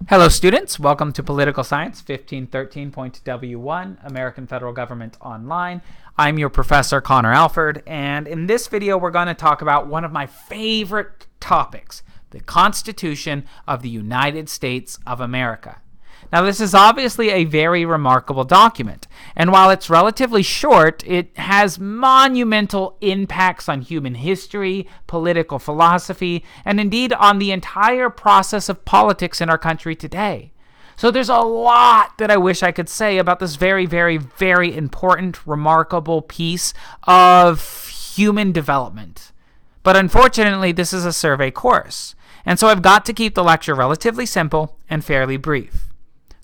Hello students, welcome to Political Science 1513.W1, American Federal Government Online. I'm your professor, Connor Alford, and in this video we're going to talk about one of my favorite topics, the Constitution of the United States of America. Now this is obviously a very remarkable document, and while it's relatively short, it has monumental impacts on human history, political philosophy, and indeed on the entire process of politics in our country today. So there's a lot that I wish I could say about this very, very, very important, remarkable piece of human development. But unfortunately, this is a survey course, and so I've got to keep the lecture relatively simple and fairly brief.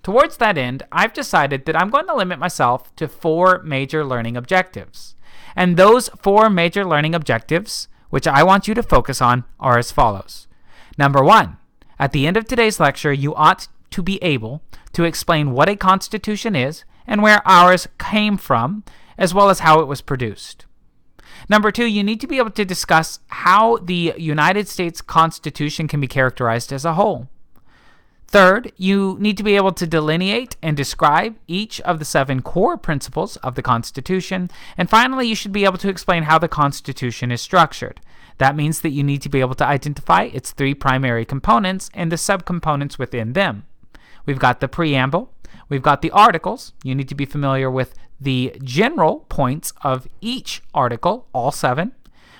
Towards that end, I've decided that I'm going to limit myself to 4 major learning objectives. And those 4 major learning objectives, which I want you to focus on, are as follows. Number 1, at the end of today's lecture, you ought to be able to explain what a constitution is and where ours came from, as well as how it was produced. Number 2, you need to be able to discuss how the United States Constitution can be characterized as a whole. Third, you need to be able to delineate and describe each of the 7 core principles of the Constitution. And finally, you should be able to explain how the Constitution is structured. That means that you need to be able to identify its 3 primary components and the subcomponents within them. We've got the preamble, we've got the articles. You need to be familiar with the general points of each article, all 7.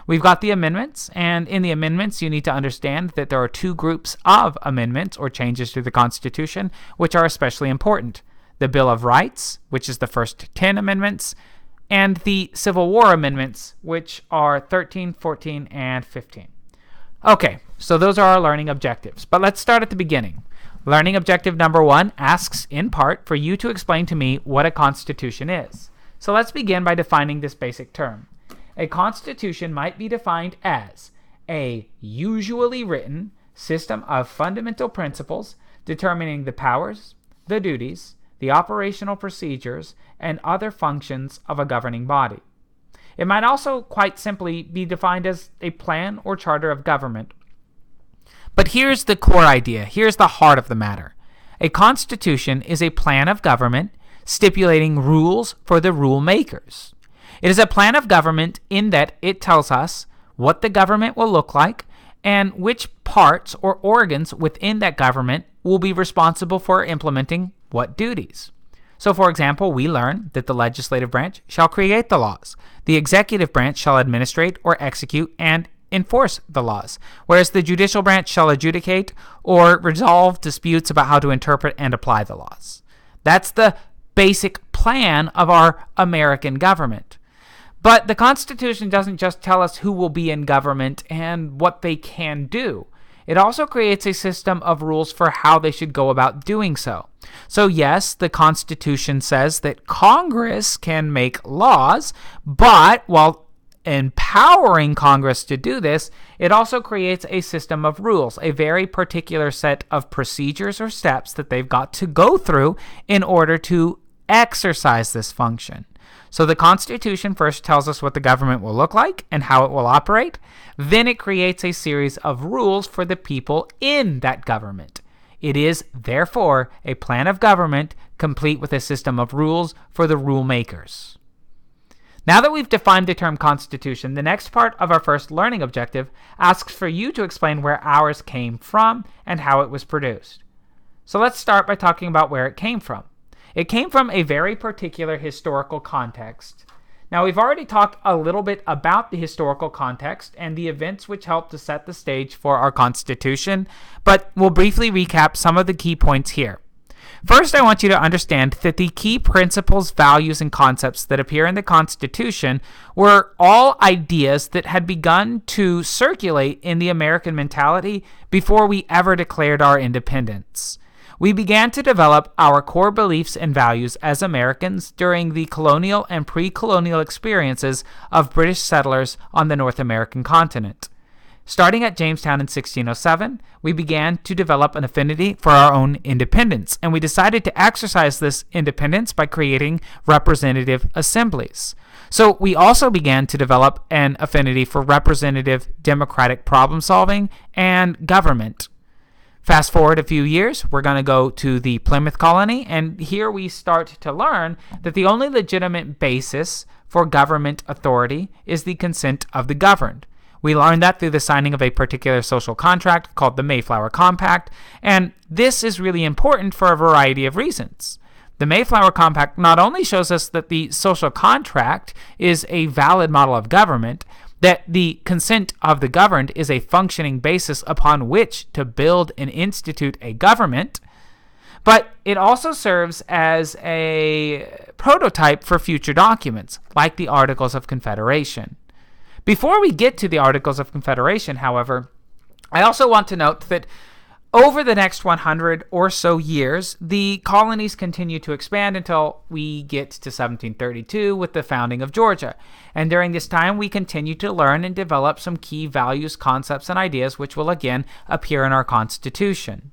We've got the amendments, and in the amendments, you need to understand that there are 2 groups of amendments or changes to the Constitution, which are especially important. The Bill of Rights, which is the first 10 amendments, and the Civil War amendments, which are 13, 14, and 15. Okay, so those are our learning objectives, but let's start at the beginning. Learning objective number 1 asks, in part, for you to explain to me what a constitution is. So let's begin by defining this basic term. A constitution might be defined as a usually written system of fundamental principles determining the powers, the duties, the operational procedures, and other functions of a governing body. It might also quite simply be defined as a plan or charter of government. But here's the core idea. Here's the heart of the matter. A constitution is a plan of government stipulating rules for the rule makers. It is a plan of government in that it tells us what the government will look like and which parts or organs within that government will be responsible for implementing what duties. So, for example, we learn that the legislative branch shall create the laws, the executive branch shall administrate or execute and enforce the laws, whereas the judicial branch shall adjudicate or resolve disputes about how to interpret and apply the laws. That's the basic plan of our American government. But the Constitution doesn't just tell us who will be in government and what they can do. It also creates a system of rules for how they should go about doing so. So yes, the Constitution says that Congress can make laws, but while empowering Congress to do this, it also creates a system of rules, a very particular set of procedures or steps that they've got to go through in order to exercise this function. So the Constitution first tells us what the government will look like and how it will operate. Then it creates a series of rules for the people in that government. It is, therefore, a plan of government complete with a system of rules for the rule makers. Now that we've defined the term Constitution, the next part of our first learning objective asks for you to explain where ours came from and how it was produced. So let's start by talking about where it came from. It came from a very particular historical context. Now, we've already talked a little bit about the historical context and the events which helped to set the stage for our Constitution, but we'll briefly recap some of the key points here. First, I want you to understand that the key principles, values, and concepts that appear in the Constitution were all ideas that had begun to circulate in the American mentality before we ever declared our independence. We began to develop our core beliefs and values as Americans during the colonial and pre-colonial experiences of British settlers on the North American continent. Starting at Jamestown in 1607, we began to develop an affinity for our own independence, and we decided to exercise this independence by creating representative assemblies. So we also began to develop an affinity for representative democratic problem solving and government. Fast forward a few years, we're going to go to the Plymouth colony, and here we start to learn that the only legitimate basis for government authority is the consent of the governed. We learned that through the signing of a particular social contract called the Mayflower Compact, and this is really important for a variety of reasons. The Mayflower Compact not only shows us that the social contract is a valid model of government, that the consent of the governed is a functioning basis upon which to build and institute a government, but it also serves as a prototype for future documents, like the Articles of Confederation. Before we get to the Articles of Confederation, however, I also want to note that over the next 100 or so years, the colonies continue to expand until we get to 1732 with the founding of Georgia. And during this time, we continue to learn and develop some key values, concepts, and ideas which will again appear in our Constitution.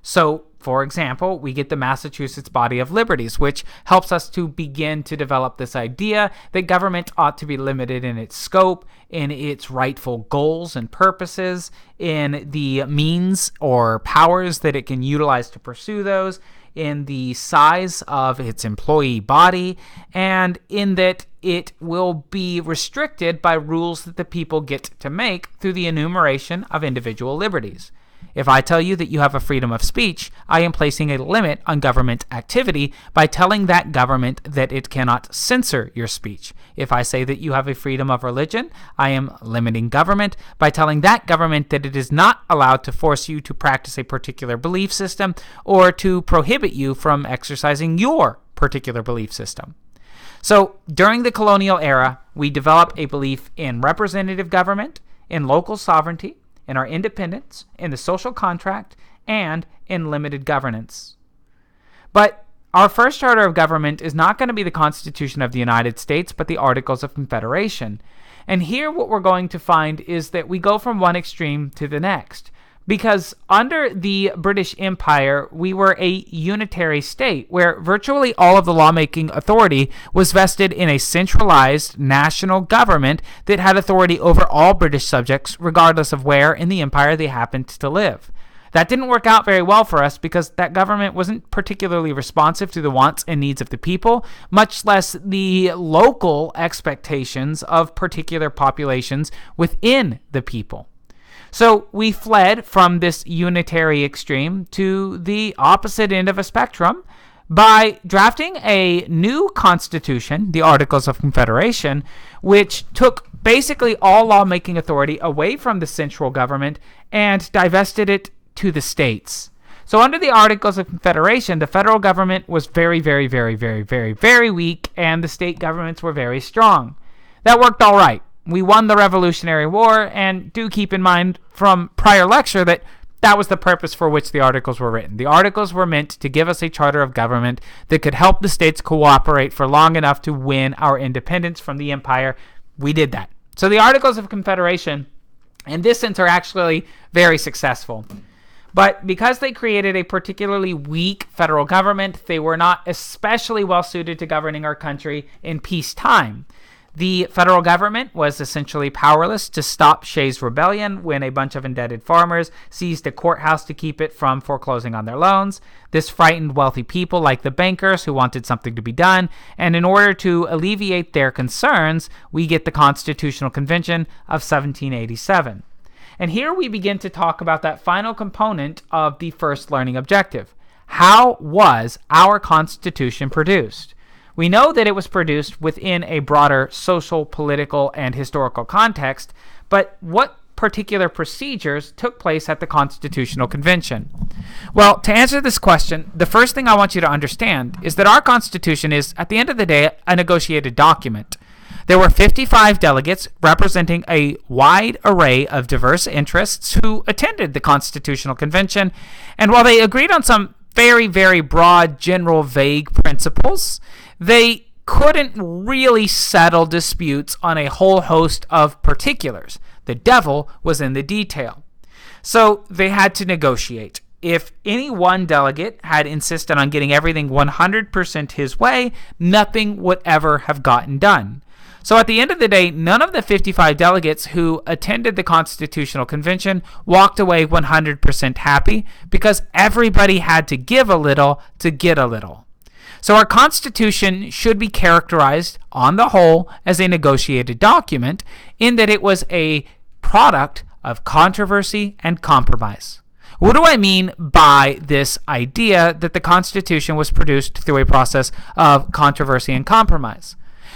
So, for example, we get the Massachusetts Body of Liberties, which helps us to begin to develop this idea that government ought to be limited in its scope, in its rightful goals and purposes, in the means or powers that it can utilize to pursue those, in the size of its employee body, and in that it will be restricted by rules that the people get to make through the enumeration of individual liberties. If I tell you that you have a freedom of speech, I am placing a limit on government activity by telling that government that it cannot censor your speech. If I say that you have a freedom of religion, I am limiting government by telling that government that it is not allowed to force you to practice a particular belief system or to prohibit you from exercising your particular belief system. So during the colonial era, we develop a belief in representative government, in local sovereignty, in our independence, in the social contract, and in limited governance. But our first charter of government is not going to be the Constitution of the United States, but the Articles of Confederation. And here what we're going to find is that we go from one extreme to the next. Because under the British Empire, we were a unitary state where virtually all of the lawmaking authority was vested in a centralized national government that had authority over all British subjects, regardless of where in the empire they happened to live. That didn't work out very well for us because that government wasn't particularly responsive to the wants and needs of the people, much less the local expectations of particular populations within the people. So we fled from this unitary extreme to the opposite end of a spectrum by drafting a new constitution, the Articles of Confederation, which took basically all lawmaking authority away from the central government and divested it to the states. So under the Articles of Confederation, the federal government was very, very, very, very, very, very weak, and the state governments were very strong. That worked all right. We won the Revolutionary War, and do keep in mind from prior lecture that that was the purpose for which the Articles were written. The Articles were meant to give us a charter of government that could help the states cooperate for long enough to win our independence from the empire. We did that. So the Articles of Confederation, in this sense, are actually very successful. But because they created a particularly weak federal government, they were not especially well suited to governing our country in peacetime. The federal government was essentially powerless to stop Shays' Rebellion when a bunch of indebted farmers seized a courthouse to keep it from foreclosing on their loans. This frightened wealthy people like the bankers who wanted something to be done, and in order to alleviate their concerns, we get the Constitutional Convention of 1787. And here we begin to talk about that final component of the first learning objective. How was our Constitution produced? We know that it was produced within a broader social, political, and historical context, but what particular procedures took place at the Constitutional Convention? Well, to answer this question, the first thing I want you to understand is that our Constitution is, at the end of the day, a negotiated document. There were 55 delegates representing a wide array of diverse interests who attended the Constitutional Convention, and while they agreed on some very, very broad, general, vague principles, they couldn't really settle disputes on a whole host of particulars. The devil was in the detail. So they had to negotiate. If any one delegate had insisted on getting everything 100% his way, nothing would ever have gotten done. So at the end of the day, none of the 55 delegates who attended the Constitutional Convention walked away 100% happy because everybody had to give a little to get a little. So our Constitution should be characterized on the whole as a negotiated document in that it was a product of controversy and compromise. What do I mean by this idea that the Constitution was produced through a process of controversy and compromise?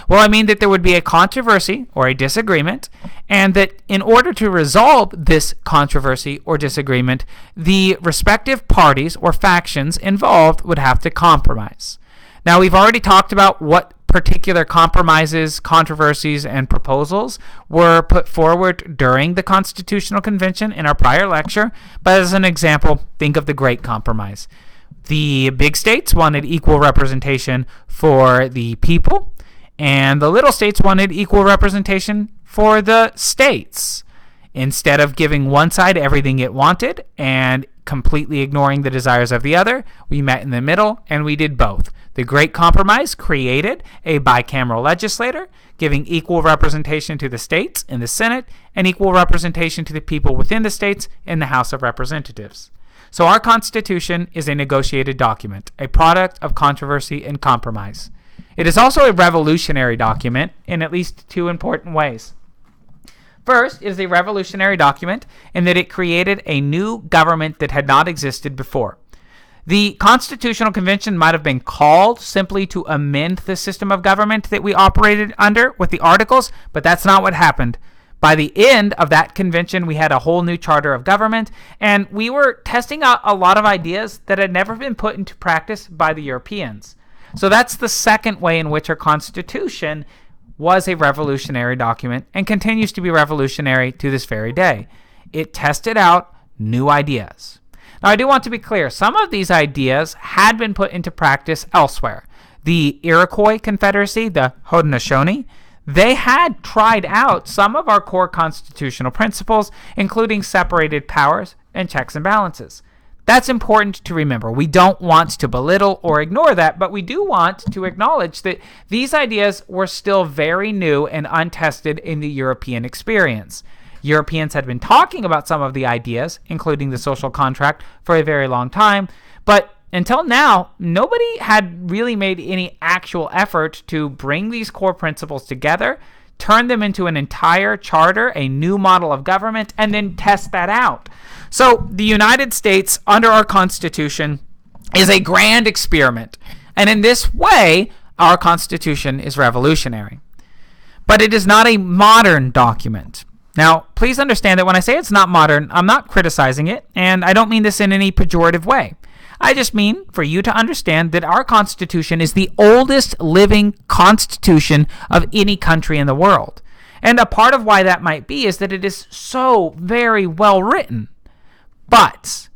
Well, I mean that there would be a controversy or a disagreement, and that in order to resolve this controversy or disagreement, the respective parties or factions involved would have to compromise. Now, we've already talked about what particular compromises, controversies, and proposals were put forward during the Constitutional Convention in our prior lecture, but as an example, think of the Great Compromise. The big states wanted equal representation for the people, and the little states wanted equal representation for the states. Instead of giving one side everything it wanted and completely ignoring the desires of the other, we met in the middle and we did both. The Great Compromise created a bicameral legislature, giving equal representation to the states in the Senate and equal representation to the people within the states in the House of Representatives. So our Constitution is a negotiated document, a product of controversy and compromise. It is also a revolutionary document in at least two important ways. First, it is a revolutionary document in that it created a new government that had not existed before. The Constitutional Convention might have been called simply to amend the system of government that we operated under with the Articles, but that's not what happened. By the end of that convention, we had a whole new charter of government, and we were testing out a lot of ideas that had never been put into practice by the Europeans. So that's the second way in which our Constitution was a revolutionary document and continues to be revolutionary to this very day. It tested out new ideas. Now, I do want to be clear. Some of these ideas had been put into practice elsewhere. The Iroquois Confederacy, the Haudenosaunee, they had tried out some of our core constitutional principles, including separated powers and checks and balances. That's important to remember. We don't want to belittle or ignore that, but we do want to acknowledge that these ideas were still very new and untested in the European experience. Europeans had been talking about some of the ideas, including the social contract, for a very long time, but until now, nobody had really made any actual effort to bring these core principles together, turn them into an entire charter, a new model of government, and then test that out. So the United States, under our Constitution, is a grand experiment. And in this way, our Constitution is revolutionary. But it is not a modern document. Now, please understand that when I say it's not modern, I'm not criticizing it, and I don't mean this in any pejorative way. I just mean for you to understand that our Constitution is the oldest living constitution of any country in the world. And a part of why that might be is that it is so very well written. But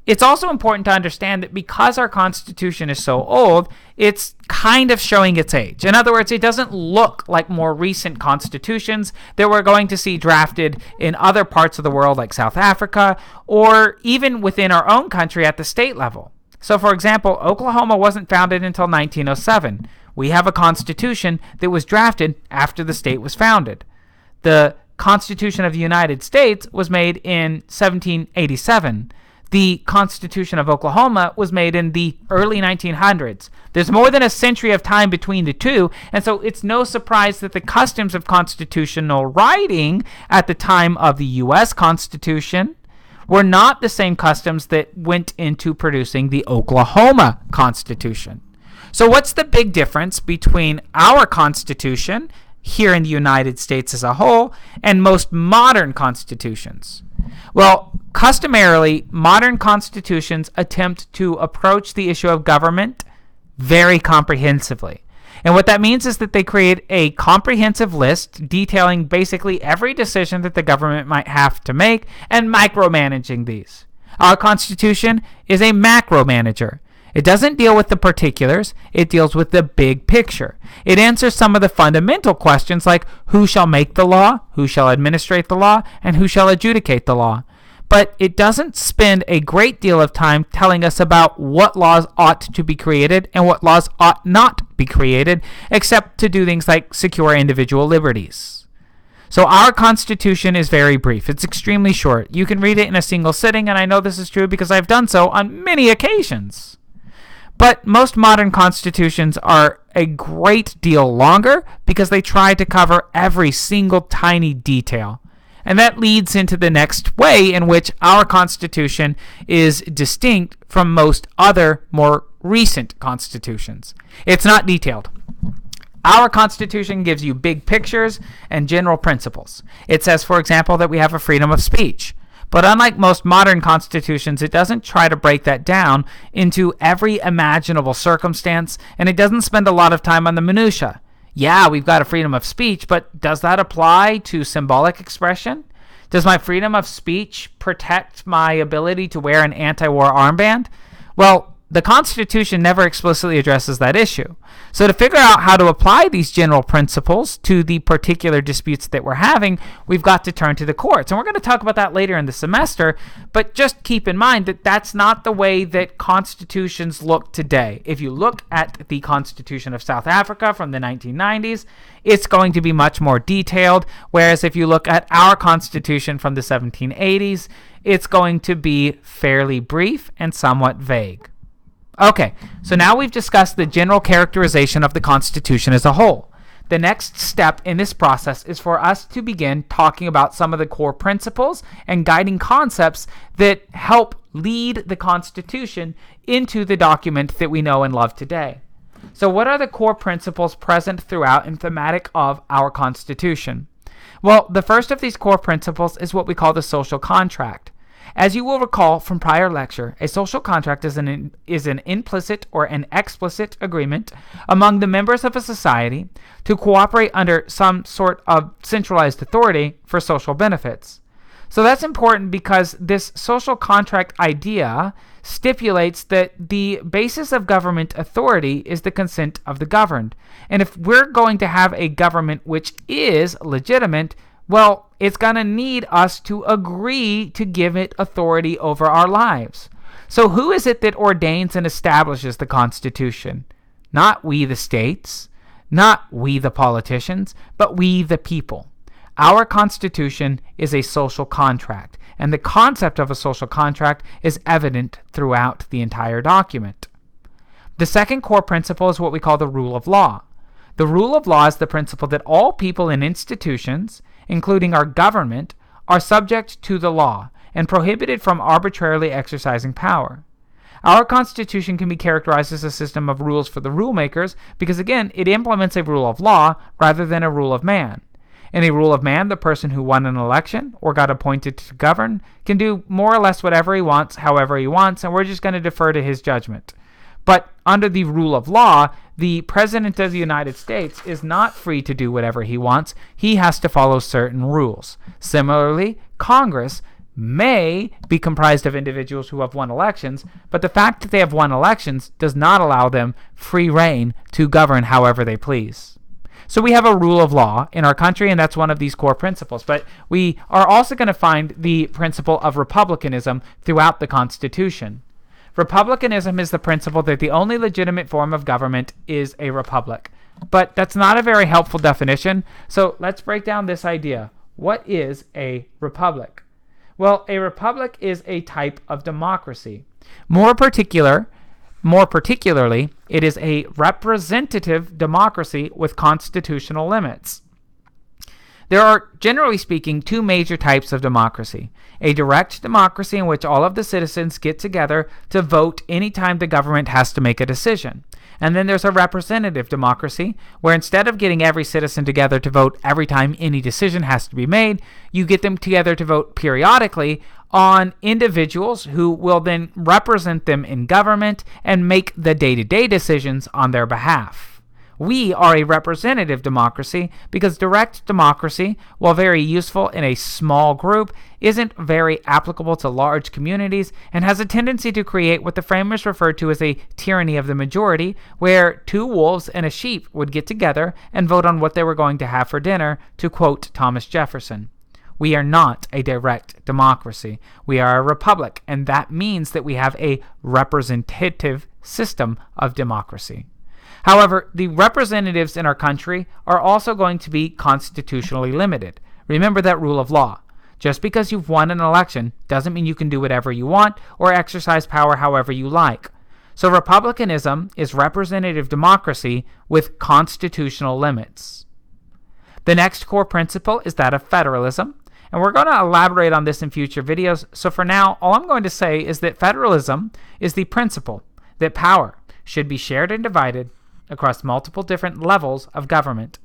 it's also important to understand that because our Constitution is so old, it's kind of showing its age. In other words, it doesn't look like more recent constitutions that we're going to see drafted in other parts of the world like South Africa, or even within our own country at the state level. So, for example, Oklahoma wasn't founded until 1907. We have a constitution that was drafted after the state was founded. The Constitution of the United States was made in 1787. The Constitution of Oklahoma was made in the early 1900s. There's more than a century of time between the two, and so it's no surprise that the customs of constitutional writing at the time of the U.S. Constitution were not the same customs that went into producing the Oklahoma Constitution. So what's the big difference between our Constitution here in the United States as a whole and most modern constitutions? Well, customarily, modern constitutions attempt to approach the issue of government very comprehensively. And what that means is that they create a comprehensive list detailing basically every decision that the government might have to make and micromanaging these. Our Constitution is a macro manager. It doesn't deal with the particulars, it deals with the big picture. It answers some of the fundamental questions like who shall make the law, who shall administrate the law, and who shall adjudicate the law. But it doesn't spend a great deal of time telling us about what laws ought to be created and what laws ought not be be created except to do things like secure individual liberties. So our Constitution is very brief. It's extremely short. You can read it in a single sitting, and I know this is true because I've done so on many occasions. But most modern constitutions are a great deal longer because they try to cover every single tiny detail. And that leads into the next way in which our Constitution is distinct from most other more recent constitutions. It's not detailed. Our Constitution gives you big pictures and general principles. It says, for example, that we have a freedom of speech. But unlike most modern constitutions, it doesn't try to break that down into every imaginable circumstance, and it doesn't spend a lot of time on the minutia. Yeah, we've got a freedom of speech, but does that apply to symbolic expression? Does my freedom of speech protect my ability to wear an anti-war armband? Well, the Constitution never explicitly addresses that issue. So to figure out how to apply these general principles to the particular disputes that we're having, we've got to turn to the courts. And we're going to talk about that later in the semester, but just keep in mind that that's not the way that constitutions look today. If you look at the Constitution of South Africa from the 1990s, it's going to be much more detailed, whereas if you look at our Constitution from the 1780s, it's going to be fairly brief and somewhat vague. Okay, so now we've discussed the general characterization of the Constitution as a whole. The next step in this process is for us to begin talking about some of the core principles and guiding concepts that help lead the Constitution into the document that we know and love today. So what are the core principles present throughout and thematic of our Constitution? Well, the first of these core principles is what we call the social contract. As you will recall from prior lecture, a social contract is an implicit or an explicit agreement among the members of a society to cooperate under some sort of centralized authority for social benefits. So that's important because this social contract idea stipulates that the basis of government authority is the consent of the governed. And if we're going to have a government which is legitimate, well, it's going to need us to agree to give it authority over our lives. So who is it that ordains and establishes the Constitution? Not we the states, not we the politicians, but we the people. Our Constitution is a social contract, and the concept of a social contract is evident throughout the entire document. The second core principle is what we call the rule of law. The rule of law is the principle that all people and institutions, including our government, are subject to the law and prohibited from arbitrarily exercising power. Our Constitution can be characterized as a system of rules for the rule makers because, again, it implements a rule of law rather than a rule of man. In a rule of man, the person who won an election or got appointed to govern can do more or less whatever he wants, however he wants, and we're just going to defer to his judgment. But under the rule of law, the President of the United States is not free to do whatever he wants. He has to follow certain rules. Similarly, Congress may be comprised of individuals who have won elections, but the fact that they have won elections does not allow them free rein to govern however they please. So we have a rule of law in our country, and that's one of these core principles. But we are also going to find the principle of republicanism throughout the Constitution. Republicanism is the principle that the only legitimate form of government is a republic. But that's not a very helpful definition, so let's break down this idea. What is a republic? Well, a republic is a type of democracy. More particularly, it is a representative democracy with constitutional limits. There are, generally speaking, two major types of democracy. A direct democracy in which all of the citizens get together to vote anytime the government has to make a decision. And then there's a representative democracy where instead of getting every citizen together to vote every time any decision has to be made, you get them together to vote periodically on individuals who will then represent them in government and make the day-to-day decisions on their behalf. We are a representative democracy because direct democracy, while very useful in a small group, isn't very applicable to large communities and has a tendency to create what the framers referred to as a tyranny of the majority, where two wolves and a sheep would get together and vote on what they were going to have for dinner, to quote Thomas Jefferson. We are not a direct democracy. We are a republic, and that means that we have a representative system of democracy. However, the representatives in our country are also going to be constitutionally limited. Remember that rule of law. Just because you've won an election doesn't mean you can do whatever you want or exercise power however you like. So republicanism is representative democracy with constitutional limits. The next core principle is that of federalism, and we're going to elaborate on this in future videos. So for now, all I'm going to say is that federalism is the principle that power should be shared and divided across multiple different levels of government.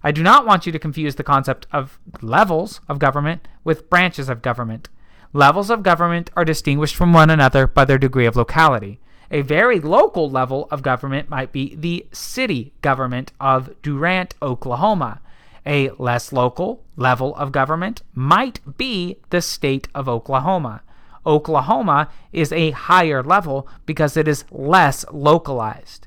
I do not want you to confuse the concept of levels of government with branches of government. Levels of government are distinguished from one another by their degree of locality. A very local level of government might be the city government of Durant, Oklahoma. A less local level of government might be the state of Oklahoma. Oklahoma is a higher level because it is less localized.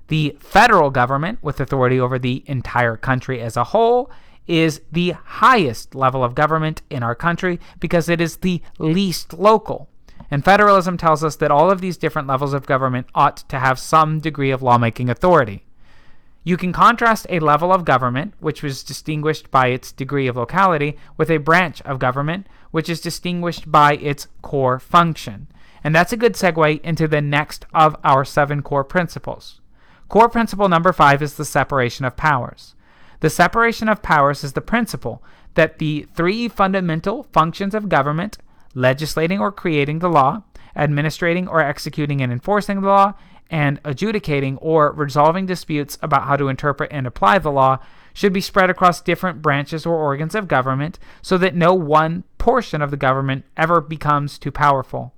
The federal government, with authority over the entire country as a whole, is the highest level of government in our country because it is the least local. And federalism tells us that all of these different levels of government ought to have some degree of lawmaking authority. You can contrast a level of government, which was distinguished by its degree of locality, with a branch of government, which is distinguished by its core function. And that's a good segue into the next of our 7 core principles. Core principle number 5 is the separation of powers. The separation of powers is the principle that the 3 fundamental functions of government, legislating or creating the law, administrating or executing and enforcing the law, and adjudicating or resolving disputes about how to interpret and apply the law, should be spread across different branches or organs of government so that no one portion of the government ever becomes too powerful.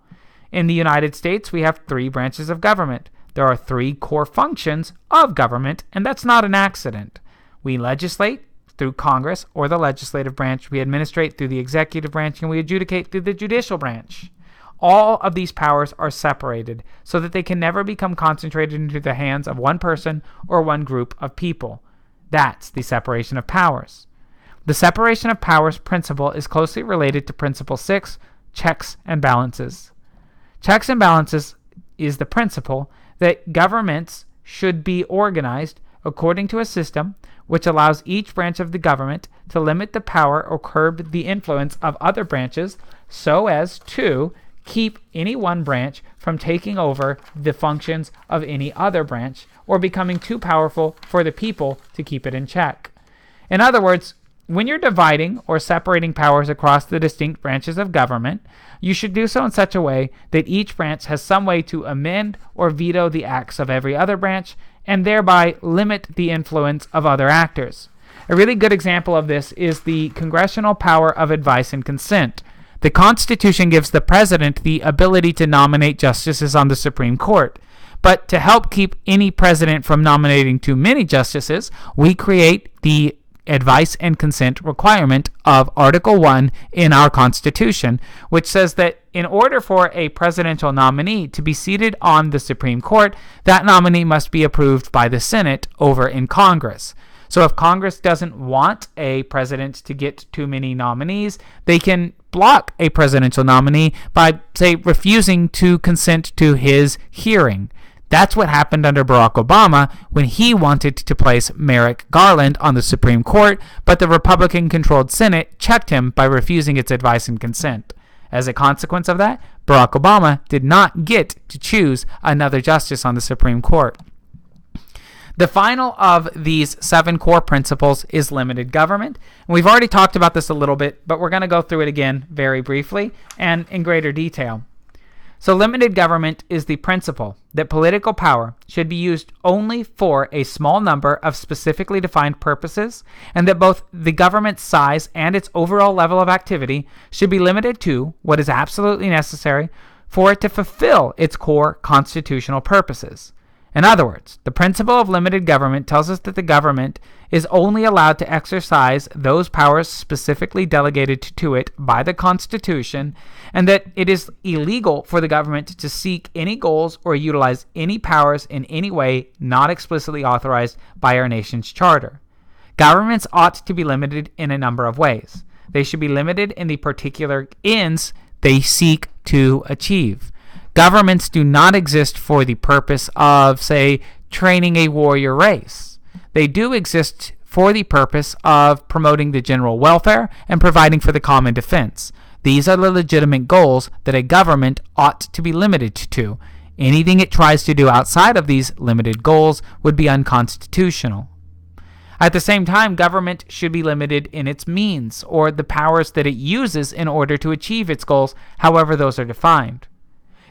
In the United States, we have 3 branches of government. There are 3 core functions of government, and that's not an accident. We legislate through Congress or the legislative branch, we administrate through the executive branch, and we adjudicate through the judicial branch. All of these powers are separated so that they can never become concentrated into the hands of one person or one group of people. That's the separation of powers. The separation of powers principle is closely related to principle 6, checks and balances. Checks and balances is the principle that governments should be organized according to a system which allows each branch of the government to limit the power or curb the influence of other branches so as to keep any one branch from taking over the functions of any other branch or becoming too powerful for the people to keep it in check. In other words, when you're dividing or separating powers across the distinct branches of government, you should do so in such a way that each branch has some way to amend or veto the acts of every other branch and thereby limit the influence of other actors. A really good example of this is the congressional power of advice and consent. The Constitution gives the president the ability to nominate justices on the Supreme Court. But to help keep any president from nominating too many justices, we create the advice and consent requirement of Article 1 in our Constitution, which says that in order for a presidential nominee to be seated on the Supreme Court, that nominee must be approved by the Senate over in Congress. So if Congress doesn't want a president to get too many nominees, they can block a presidential nominee by, say, refusing to consent to his hearing. That's what happened under Barack Obama when he wanted to place Merrick Garland on the Supreme Court, but the Republican-controlled Senate checked him by refusing its advice and consent. As a consequence of that, Barack Obama did not get to choose another justice on the Supreme Court. The final of these 7 core principles is limited government. And we've already talked about this a little bit, but we're going to go through it again very briefly and in greater detail. So limited government is the principle that political power should be used only for a small number of specifically defined purposes, and that both the government's size and its overall level of activity should be limited to what is absolutely necessary for it to fulfill its core constitutional purposes. In other words, the principle of limited government tells us that the government is only allowed to exercise those powers specifically delegated to it by the Constitution, and that it is illegal for the government to seek any goals or utilize any powers in any way not explicitly authorized by our nation's charter. Governments ought to be limited in a number of ways. They should be limited in the particular ends they seek to achieve. Governments do not exist for the purpose of, say, training a warrior race. They do exist for the purpose of promoting the general welfare and providing for the common defense. These are the legitimate goals that a government ought to be limited to. Anything it tries to do outside of these limited goals would be unconstitutional. At the same time, government should be limited in its means, or the powers that it uses in order to achieve its goals, however those are defined.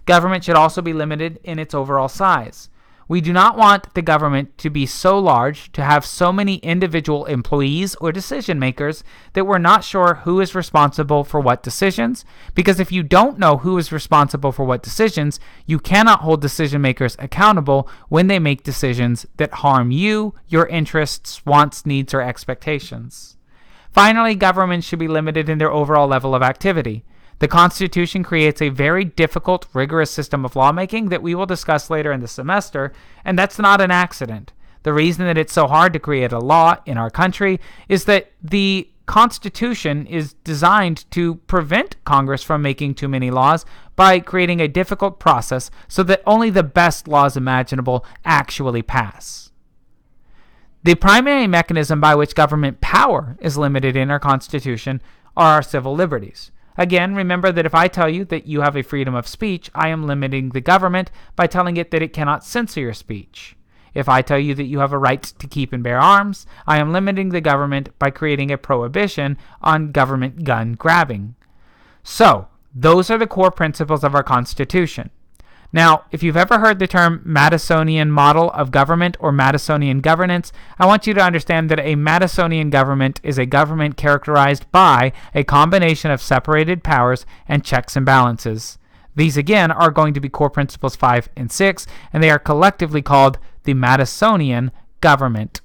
Government should also be limited in its overall size. We do not want the government to be so large, to have so many individual employees or decision makers that we're not sure who is responsible for what decisions, because if you don't know who is responsible for what decisions, you cannot hold decision makers accountable when they make decisions that harm you, your interests, wants, needs, or expectations. Finally, government should be limited in their overall level of activity. The Constitution creates a very difficult, rigorous system of lawmaking that we will discuss later in the semester, and that's not an accident. The reason that it's so hard to create a law in our country is that the Constitution is designed to prevent Congress from making too many laws by creating a difficult process so that only the best laws imaginable actually pass. The primary mechanism by which government power is limited in our Constitution are our civil liberties. Again, remember that if I tell you that you have a freedom of speech, I am limiting the government by telling it that it cannot censor your speech. If I tell you that you have a right to keep and bear arms, I am limiting the government by creating a prohibition on government gun grabbing. So, those are the core principles of our Constitution. Now, if you've ever heard the term Madisonian model of government or Madisonian governance, I want you to understand that a Madisonian government is a government characterized by a combination of separated powers and checks and balances. These, again, are going to be core principles 5 and 6, and they are collectively called the Madisonian government.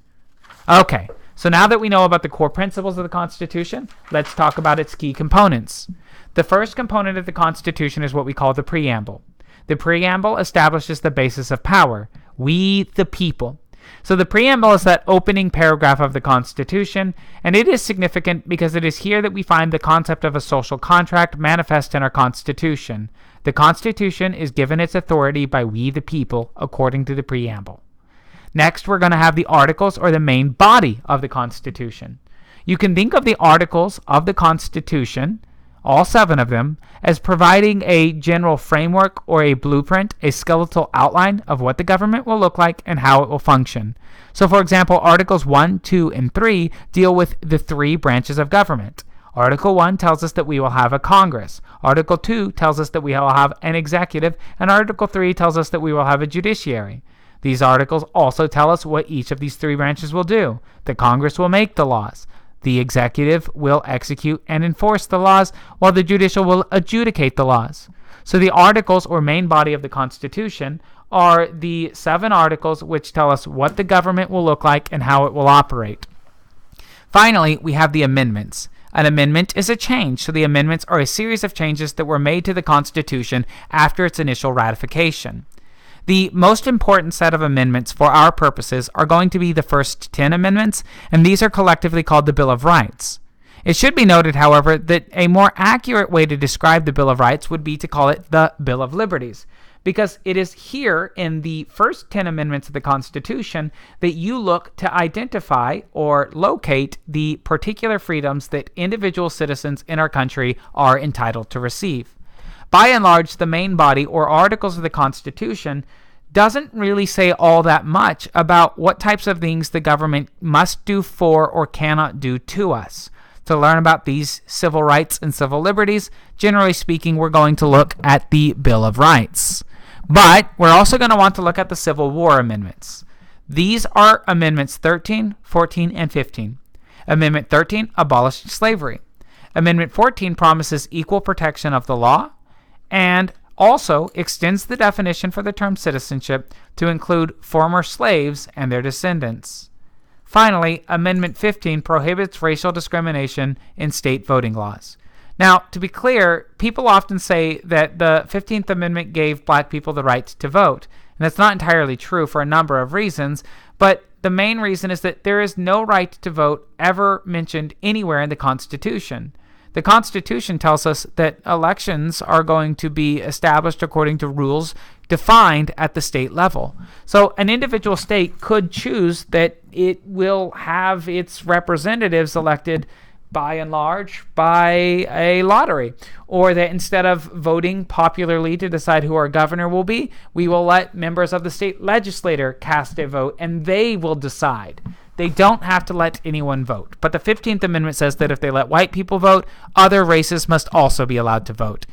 Okay, so now that we know about the core principles of the Constitution, let's talk about its key components. The first component of the Constitution is what we call the preamble. The preamble establishes the basis of power, we the people. So the preamble is that opening paragraph of the Constitution, and it is significant because it is here that we find the concept of a social contract manifest in our Constitution. The Constitution is given its authority by we the people, according to the preamble. Next, we're going to have the articles, or the main body of the Constitution. You can think of the articles of the Constitution, all 7 of them, as providing a general framework or a blueprint, a skeletal outline of what the government will look like and how it will function. So, for example, Articles 1, 2, and 3 deal with the 3 branches of government. Article 1 tells us that we will have a Congress. Article 2 tells us that we will have an executive. And Article 3 tells us that we will have a judiciary. These articles also tell us what each of these 3 branches will do. The Congress will make the laws. The executive will execute and enforce the laws, while the judicial will adjudicate the laws. So the articles, or main body of the Constitution, are the 7 articles which tell us what the government will look like and how it will operate. Finally, we have the amendments. An amendment is a change, so the amendments are a series of changes that were made to the Constitution after its initial ratification. The most important set of amendments for our purposes are going to be the first 10 amendments, and these are collectively called the Bill of Rights. It should be noted, however, that a more accurate way to describe the Bill of Rights would be to call it the Bill of Liberties, because it is here in the first 10 amendments of the Constitution that you look to identify or locate the particular freedoms that individual citizens in our country are entitled to receive. By and large, the main body, or articles of the Constitution, doesn't really say all that much about what types of things the government must do for or cannot do to us. To learn about these civil rights and civil liberties, generally speaking, we're going to look at the Bill of Rights. But we're also going to want to look at the Civil War amendments. These are Amendments 13, 14, and 15. Amendment 13 abolished slavery. Amendment 14 promises equal protection of the law, and also extends the definition for the term citizenship to include former slaves and their descendants. Finally, Amendment 15 prohibits racial discrimination in state voting laws. Now, to be clear, people often say that the 15th Amendment gave black people the right to vote, and that's not entirely true for a number of reasons, but the main reason is that there is no right to vote ever mentioned anywhere in the Constitution. The Constitution tells us that elections are going to be established according to rules defined at the state level. So an individual state could choose that it will have its representatives elected by and large by a lottery, or that instead of voting popularly to decide who our governor will be, we will let members of the state legislature cast a vote and they will decide. They don't have to let anyone vote. But the 15th Amendment says that if they let white people vote, other races must also be allowed to vote.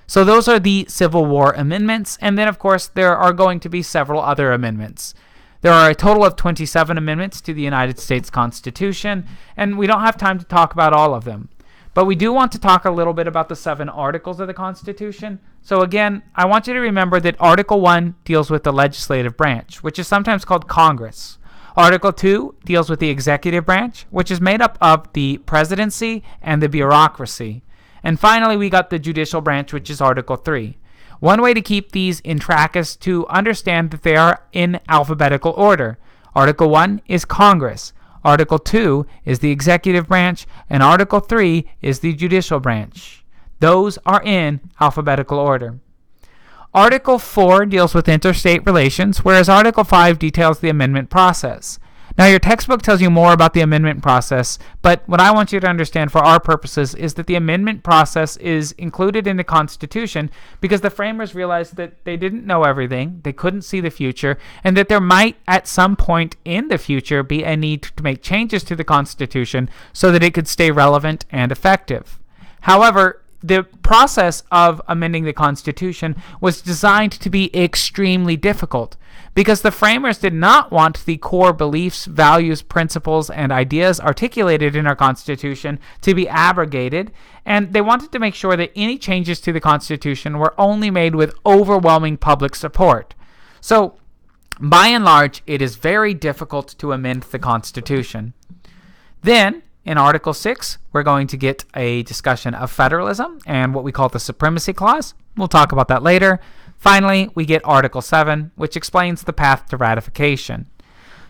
So those are the Civil War amendments. And then, of course, there are going to be several other amendments. There are a total of 27 amendments to the United States Constitution, and we don't have time to talk about all of them. But we do want to talk a little bit about the 7 articles of the Constitution. So again, I want you to remember that Article 1 deals with the legislative branch, which is sometimes called Congress. Article 2 deals with the executive branch, which is made up of the presidency and the bureaucracy. And finally, we got the judicial branch, which is Article 3. One way to keep these in track is to understand that they are in alphabetical order. Article 1 is Congress. Article 2 is the executive branch. And Article 3 is the judicial branch. Those are in alphabetical order. Article 4 deals with interstate relations, whereas Article 5 details the amendment process. Now, your textbook tells you more about the amendment process, but what I want you to understand for our purposes is that the amendment process is included in the Constitution because the framers realized that they didn't know everything, they couldn't see the future, and that there might at some point in the future be a need to make changes to the Constitution so that it could stay relevant and effective. However, the process of amending the Constitution was designed to be extremely difficult because the framers did not want the core beliefs, values, principles, and ideas articulated in our Constitution to be abrogated, and they wanted to make sure that any changes to the Constitution were only made with overwhelming public support. So, by and large, it is very difficult to amend the Constitution. Then, in Article 6, we're going to get a discussion of federalism and what we call the Supremacy Clause. We'll talk about that later. Finally, we get Article 7, which explains the path to ratification.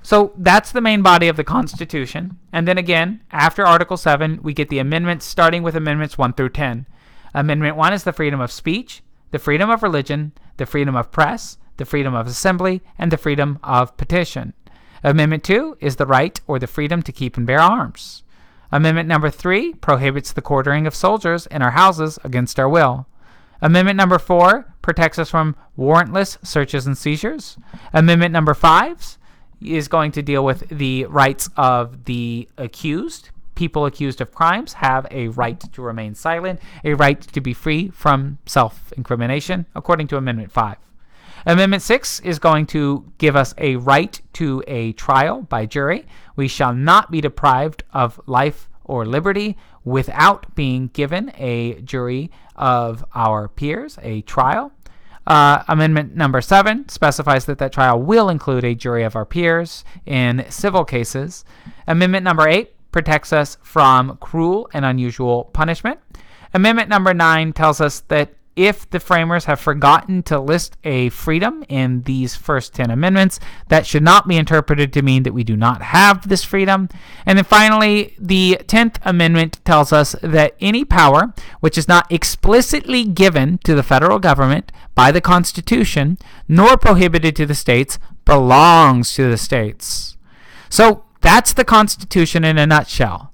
So that's the main body of the Constitution. And then again, after Article 7, we get the amendments, starting with Amendments 1 through 10. Amendment 1 is the freedom of speech, the freedom of religion, the freedom of press, the freedom of assembly, and the freedom of petition. Amendment 2 is the right or the freedom to keep and bear arms. Amendment number 3 prohibits the quartering of soldiers in our houses against our will. Amendment number 4 protects us from warrantless searches and seizures. Amendment number 5 is going to deal with the rights of the accused. People accused of crimes have a right to remain silent, a right to be free from self-incrimination, according to Amendment 5. Amendment 6 is going to give us a right to a trial by jury. We shall not be deprived of life or liberty without being given a jury of our peers, a trial. Amendment number 7 specifies that that trial will include a jury of our peers in civil cases. Amendment number 8 protects us from cruel and unusual punishment. Amendment number 9 tells us that if the framers have forgotten to list a freedom in these first 10 amendments, that should not be interpreted to mean that we do not have this freedom. And then finally, the 10th Amendment tells us that any power which is not explicitly given to the federal government by the Constitution, nor prohibited to the states, belongs to the states. So that's the Constitution in a nutshell.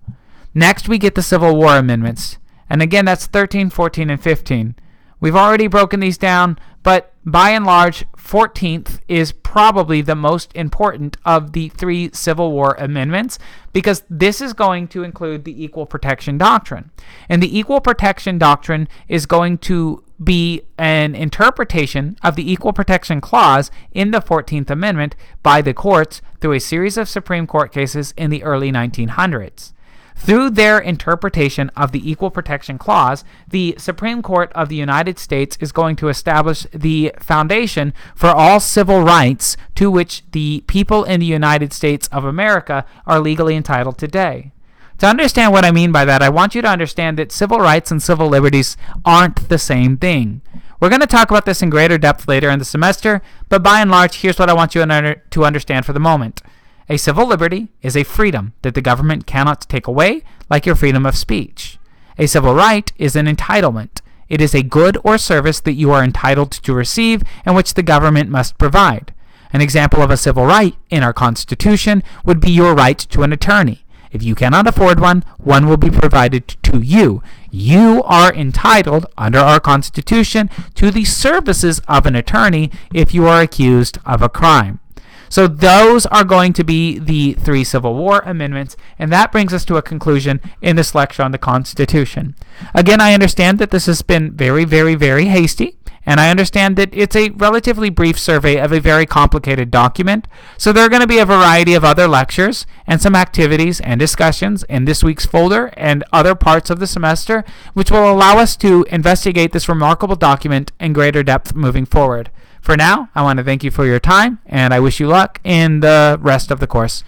Next, we get the Civil War amendments. And again, that's 13, 14, and 15. We've already broken these down, but by and large, 14th is probably the most important of the 3 Civil War amendments because this is going to include the Equal Protection Doctrine. And the Equal Protection Doctrine is going to be an interpretation of the Equal Protection Clause in the 14th Amendment by the courts through a series of Supreme Court cases in the early 1900s. Through their interpretation of the Equal Protection Clause, the Supreme Court of the United States is going to establish the foundation for all civil rights to which the people in the United States of America are legally entitled today. To understand what I mean by that, I want you to understand that civil rights and civil liberties aren't the same thing. We're going to talk about this in greater depth later in the semester, but by and large, here's what I want you to understand for the moment. A civil liberty is a freedom that the government cannot take away, like your freedom of speech. A civil right is an entitlement. It is a good or service that you are entitled to receive and which the government must provide. An example of a civil right in our Constitution would be your right to an attorney. If you cannot afford one, one will be provided to you. You are entitled, under our Constitution, to the services of an attorney if you are accused of a crime. So those are going to be the 3 Civil War amendments, and that brings us to a conclusion in this lecture on the Constitution. Again, I understand that this has been very, very, very hasty, and I understand that it's a relatively brief survey of a very complicated document. So there are going to be a variety of other lectures and some activities and discussions in this week's folder and other parts of the semester, which will allow us to investigate this remarkable document in greater depth moving forward. For now, I want to thank you for your time, and I wish you luck in the rest of the course.